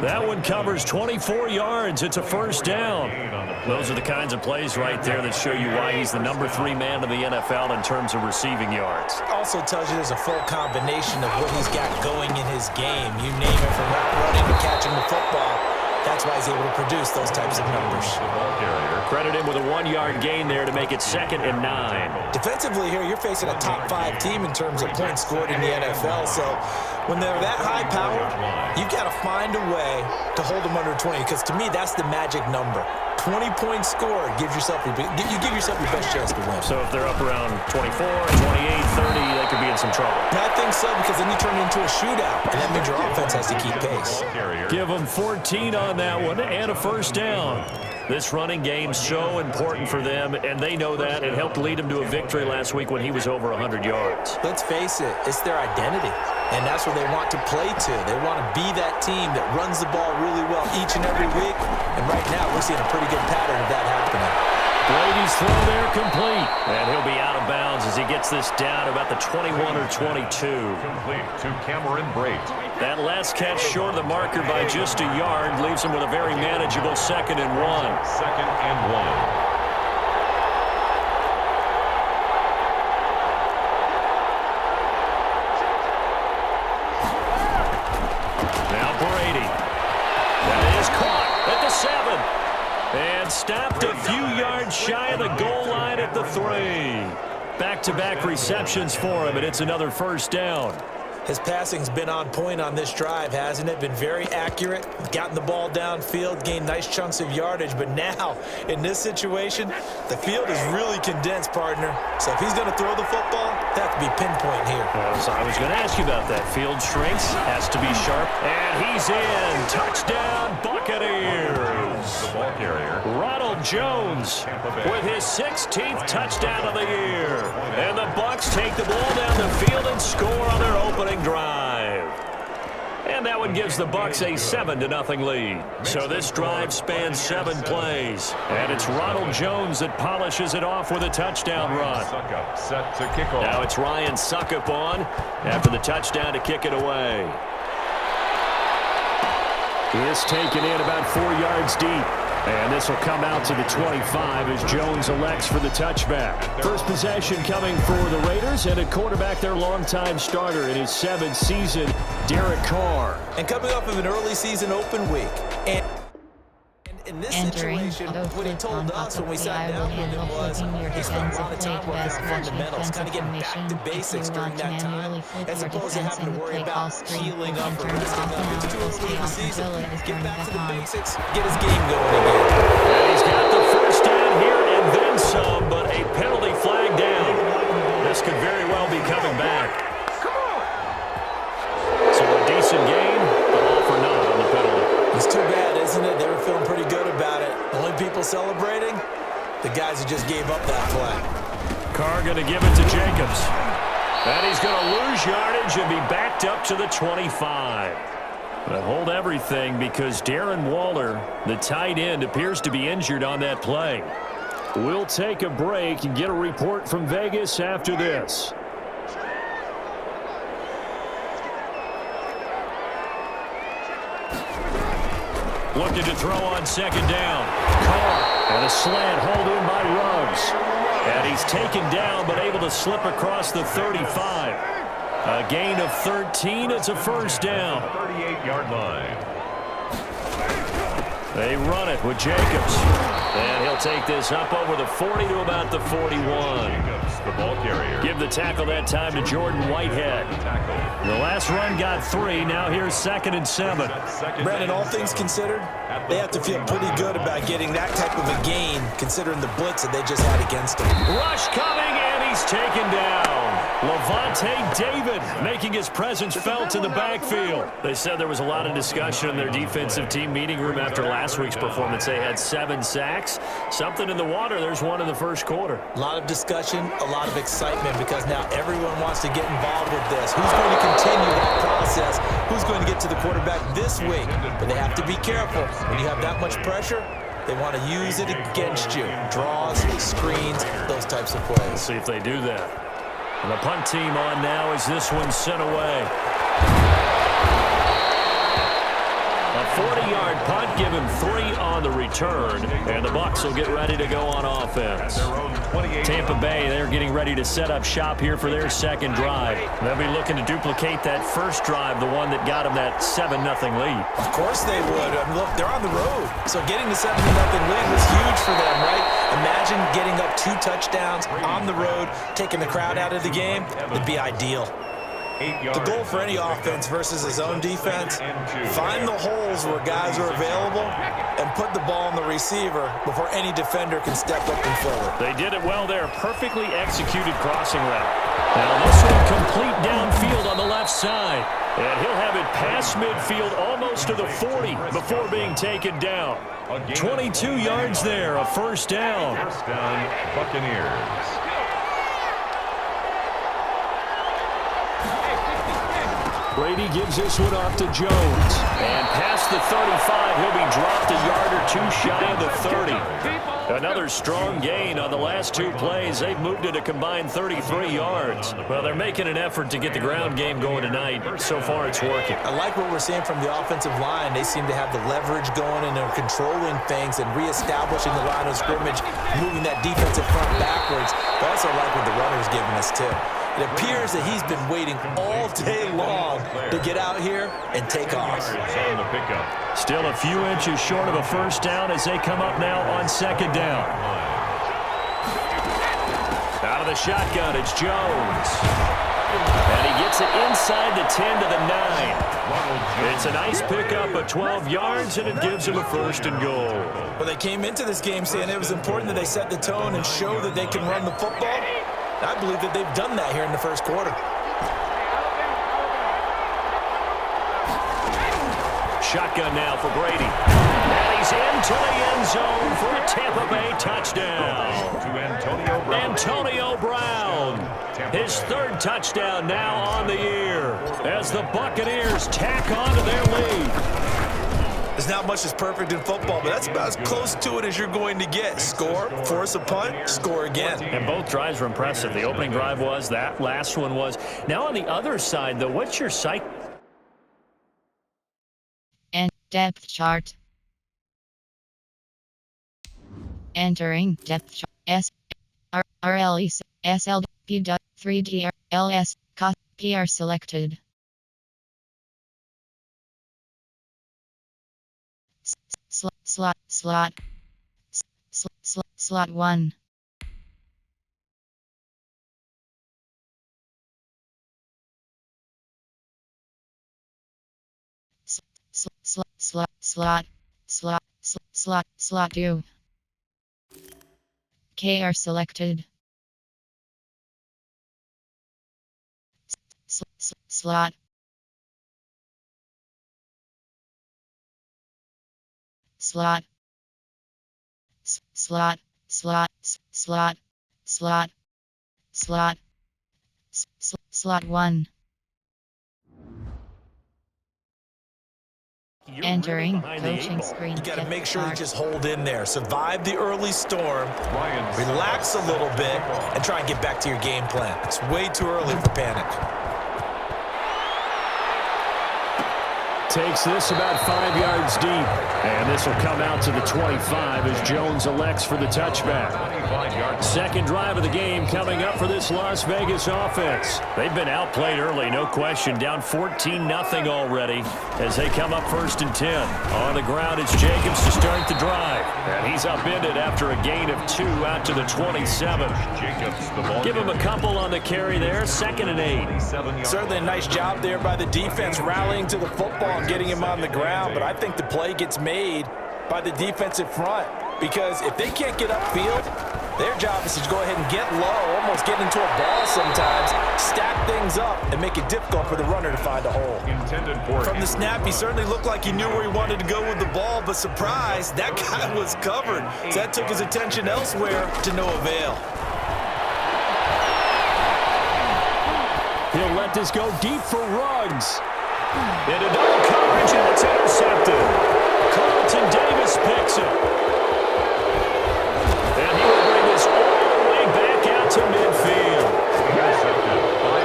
That one covers 24 yards. It's a first down. Those are the kinds of plays right there that show you why he's the number 3 man in the NFL in terms of receiving yards. Also tells you there's a full combination of what he's got going in his game. You name it, from route running to catching the football. That's why he's able to produce those types of numbers. Credit him with a 1-yard gain there to make it 2nd and 9. Defensively here, you're facing a top 5 team in terms of points scored in the NFL. So when they're that high powered, you've got to find a way to hold them under 20. Because to me, that's the magic number. 20 points scored gives yourself you give yourself your best chance to win. So if they're up around 24, 28, 30, they could be in some trouble. And I think so, because then you turn it into a shootout, and that means your offense has to keep pace. Give them 14 on that one and a first down. This running game's so important for them, and they know that. It helped lead them to a victory last week when he was over 100 yards. Let's face it, it's their identity, and that's where they want to play to. They want to be that team that runs the ball really well each and every week, and right now we're seeing a pretty good pattern of that happening. Brady's throw there complete, and he'll be out of bounds as he gets this down about the 21 or 22. Complete to Cameron Brate. That last catch short of the marker by just a yard leaves him with a very manageable 2nd and 1. 2nd and 1. And stopped a few yards shy of the goal line at the 3. Back-to-back receptions for him, and it's another first down. His passing's been on point on this drive, hasn't it? Been very accurate, gotten the ball downfield, gained nice chunks of yardage. But now, in this situation, the field is really condensed, partner. So if he's going to throw the football, that has to be pinpoint here. So I was going to ask you about that. Field shrinks, has to be sharp. And he's in. Touchdown, Buccaneers. The ball carrier, Ronald Jones with his 16th touchdown of the year. And the Bucs take the ball down the field and score on their opening drive. And that one gives the Bucs a 7-0 lead. So this drive spans 7 plays. And it's Ronald Jones that polishes it off with a touchdown run. Suckup set to kick off. Now it's Ryan Suckup on after the touchdown to kick it away. He is taken in about 4 yards deep. And this will come out to the 25 as Jones elects for the touchback. First possession coming for the Raiders, and at quarterback, their longtime starter in his 7th season, Derek Carr. And coming off of an early season open week. And in this situation, what he told us when we sat down with him was he spent a lot of time working on fundamentals, kind of getting back to basics during that time, as opposed to having to worry about healing up or lifting up. It's too early in the season. Get back to the basics, get his game going again. And he's got the first down here and then some, but a penalty flag down. This could very well be coming back. So a decent game, but all for naught on the penalty. It's too bad, isn't it? They were feeling pretty good about it. Only people celebrating, the guys who just gave up that play. Carr going to give it to Jacobs. And he's going to lose yardage and be backed up to the 25. But hold everything because Darren Waller, the tight end, appears to be injured on that play. We'll take a break and get a report from Vegas after this. Looking to throw on 2nd down. Carr and a slant hold in by Ruggs. And he's taken down but able to slip across the 35. A gain of 13. It's a first down. 38-yard line. They run it with Jacobs. And he'll take this up over the 40 to about the 41. Jacobs, the ball carrier. Give the tackle that time to Jordan Whitehead. The last run got 3. Now here's 2nd and 7. Brandon, all things considered, they have to feel pretty good about getting that type of a gain, considering the blitz that they just had against them. Rush coming, and he's taken down. Levante David making his presence felt in the backfield. They said there was a lot of discussion in their defensive team meeting room after last week's performance. They had 7 sacks. Something in the water. There's one in the first quarter. A lot of discussion, a lot of excitement, because now everyone wants to get involved with this. Who's going to continue that process? Who's going to get to the quarterback this week? But they have to be careful. When you have that much pressure, they want to use it against you. Draws, screens, those types of plays. We'll see if they do that. And the punt team on now as this one's sent away. A 40-yard punt, give him 3 on the return, and the Bucs will get ready to go on offense. Tampa Bay, they're getting ready to set up shop here for their second drive. They'll be looking to duplicate that first drive, the one that got them that 7-0 lead. Of course they would. I mean, look, they're on the road, so getting the 7-0 lead was huge for them, right? Imagine getting up 2 touchdowns on the road, taking the crowd out of the game. It'd be ideal. The goal for any offense versus his own defense, find the holes where guys are available and put the ball on the receiver before any defender can step up and fill it. They did it well there. Perfectly executed crossing route. Now this one complete downfield on the left side. And he'll have it past midfield almost to the 40 before being taken down. 22 yards there, a first down. First down, Buccaneers. Brady gives this one off to Jones. And past the 35, he'll be dropped a yard or 2 shy of the 30. Another strong gain on the last 2 plays. They've moved it a combined 33 yards. Well, they're making an effort to get the ground game going tonight. So far, it's working. I like what we're seeing from the offensive line. They seem to have the leverage going, and they're controlling things and reestablishing the line of scrimmage, moving that defensive front backwards. But I also like what the runner's giving us, too. It appears that he's been waiting all day long to get out here and take off. Still a few inches short of a first down as they come up now on second down. Out of the shotgun, it's Jones. And he gets it inside the 10 to the 9. It's a nice pickup of 12 yards, and it gives him a first and goal. Well, they came into this game saying it was important that they set the tone and show that they can run the football. I believe that they've done that here in the first quarter. Shotgun now for Brady. And he's into the end zone for a Tampa Bay touchdown. Antonio Brown. His 3rd touchdown now on the year as the Buccaneers tack on to their lead. There's not much that's perfect in football, but that's about as close to it as you're going to get. Score, force a punt, score again. And both drives were impressive. The opening drive was, that last one was. Now on the other side, though, what's your psych? And depth chart. Entering depth chart. S R R L E S L P 3D R L S PR selected. Slot 1. Slot 2. KR selected. Slot. Slot. Slot. Slot. Slot. Slot. Slot. Slot 1. Entering coaching screen. You got to make sure you just hold in there. Survive the early storm. Relax a little bit and try and get back to your game plan. It's way too early for panic. Takes this about 5 yards deep. And this will come out to the 25 as Jones elects for the touchback. Second drive of the game coming up for this Las Vegas offense. They've been outplayed early, no question. Down 14-0 already as they come up 1st and 10. On the ground, it's Jacobs to start the drive. And he's upended after a gain of 2 out to the 27. Give him a couple on the carry there. 2nd and 8. Certainly a nice job there by the defense rallying to the football and getting him on the ground. But I think the play gets made by the defensive front, because if they can't get upfield, their job is to go ahead and get low, almost get into a ball sometimes, stack things up, and make it difficult for the runner to find a hole. From the snap, he certainly looked like he knew where he wanted to go with the ball, but surprise, that guy was covered. So that took his attention elsewhere to no avail. He'll let this go deep for Ruggs. Into double coverage, and it's intercepted. Carlton Davis picks it. And he will bring this all the way back out to midfield.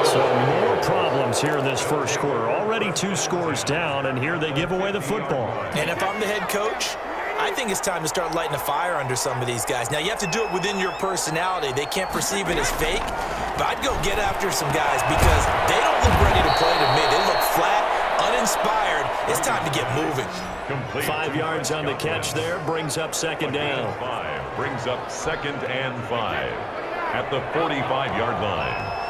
So more problems here in this first quarter. Already 2 2 scores down, and here they give away the football. And if I'm the head coach, I think it's time to start lighting a fire under some of these guys. Now, you have to do it within your personality. They can't perceive it as fake, but I'd go get after some guys because they don't look ready to play to me. They look flat, uninspired. It's time to get moving. Complete. 5 yards on the catch there, brings up second down. 5 brings up 2nd and 5 at the 45-yard line.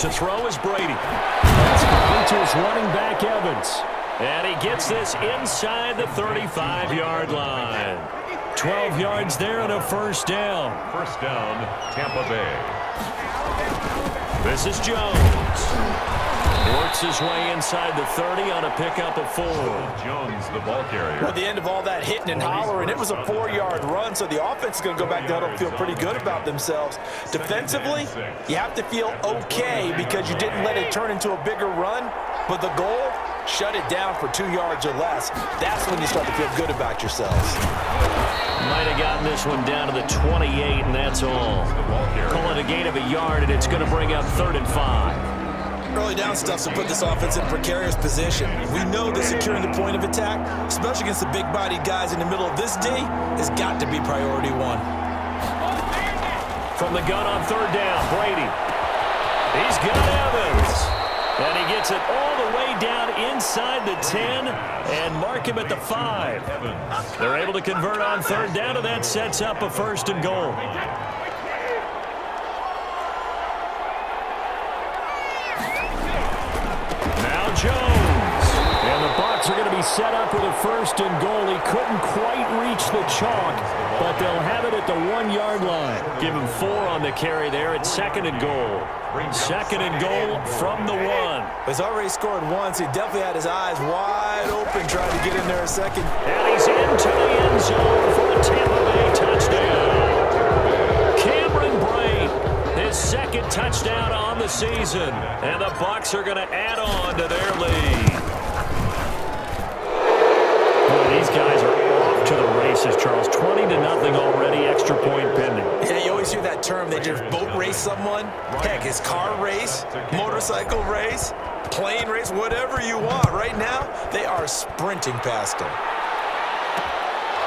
To throw is Brady. That's complete to his running back, Evans. And he gets this inside the 35-yard line. 12 yards there and a first down. First down, Tampa Bay. This is Jones. Works his way inside the 30 on a pickup of 4. Jones, the ball carrier. At the end of all that hitting and hollering, it was a 4-yard run, so the offense is going to go back down and feel pretty good about themselves. Defensively, you have to feel okay because you didn't let it turn into a bigger run, but the goal, shut it down for 2 yards or less. That's when you start to feel good about yourselves. Might have gotten this one down to the 28, and that's all. Call it a gain of a yard, and it's going to bring up 3rd and 5. Early down stuff to put this offense in a precarious position. We know that securing the point of attack, especially against the big-bodied guys in the middle of this D, has got to be priority 1. From the gun on 3rd down, Brady. He's got Evans. And he gets it all the way down inside the 10 and mark him at the 5. They're able to convert on 3rd down, and that sets up a 1st and goal. Jones. And the Bucs are going to be set up with a 1st and goal. He couldn't quite reach the chalk, but they'll have it at the 1-yard line. Give him 4 on the carry there at 2nd and goal. 2nd and goal from the 1. He's already scored once. He definitely had his eyes wide open trying to get in there a second. And he's into the end zone for a Tampa Bay touchdown. Cameron Brate, his 2nd touchdown on the season, and the Bucs are going to add on to their lead. Boy, these guys are off to the races, Charles. 20-0 already, extra point pending. Yeah, you always hear that term. They just boat race someone. Heck, it's car race, motorcycle race, plane race, whatever you want. Right now, they are sprinting past them.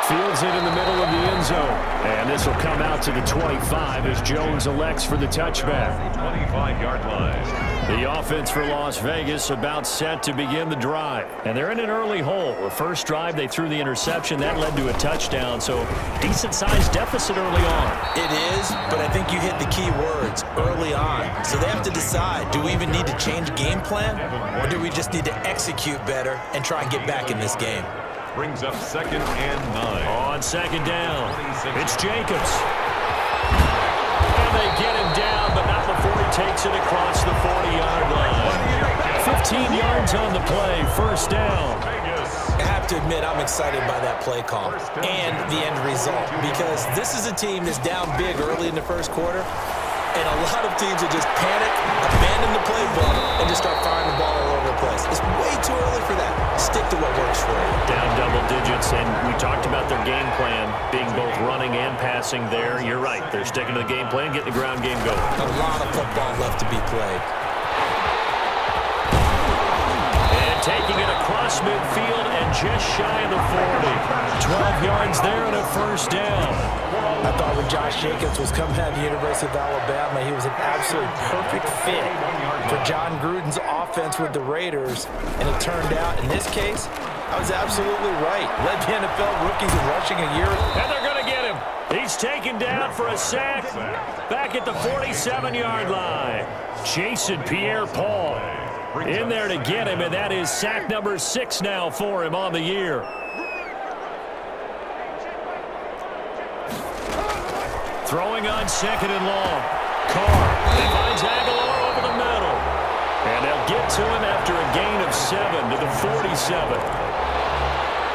Fields it in the middle of the end zone. And this will come out to the 25 as Jones elects for the touchback. 25-yard line. The offense for Las Vegas about set to begin the drive. And they're in an early hole. The first drive, they threw the interception. That led to a touchdown. So decent-sized deficit early on. It is, but I think you hit the key words, early on. So they have to decide, do we even need to change game plan? Or do we just need to execute better and try and get back in this game? Brings up 2nd and 9. On 2nd down, it's Jacobs. And they get him down, but not before he takes it across the 40-yard line. 15 yards on the play, 1st down. I have to admit, I'm excited by that play call and the end result because this is a team that's down big early in the 1st quarter, and a lot of teams will just panic, abandon the playbook, and just start firing the ball all over the place. It's way too early for that. Stick to what works for you. Down double digits, and we talked about their game plan being both running and passing there. You're right. They're sticking to the game plan, getting the ground game going. A lot of football left to be played. And taking it across midfield and just shy of the 40. 12 yards there and a 1st down. I thought when Josh Jacobs was coming out of the University of Alabama, he was an absolutely perfect fit for John Gruden's offense with the Raiders. And it turned out, in this case, I was absolutely right. Led the NFL rookies in rushing a year. And they're going to get him. He's taken down for a sack back at the 47-yard line. Jason Pierre-Paul in there to get him, and that is sack number 6 now for him on the year. Throwing on 2nd and long. Carr. He finds Aguilar over the middle. And they'll get to him after a gain of 7 to the 47.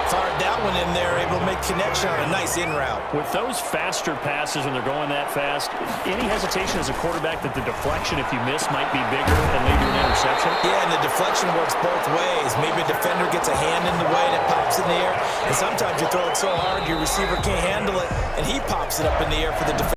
Fired that one in there, able to make connection on a nice in route. With those faster passes when they're going that fast, any hesitation as a quarterback that the deflection, if you miss, might be bigger and lead to an interception? Yeah, and the deflection works both ways. Maybe a defender gets a hand in the way and it pops in the air. And sometimes you throw it so hard your receiver can't handle it, and he pops it up in the air for the defender.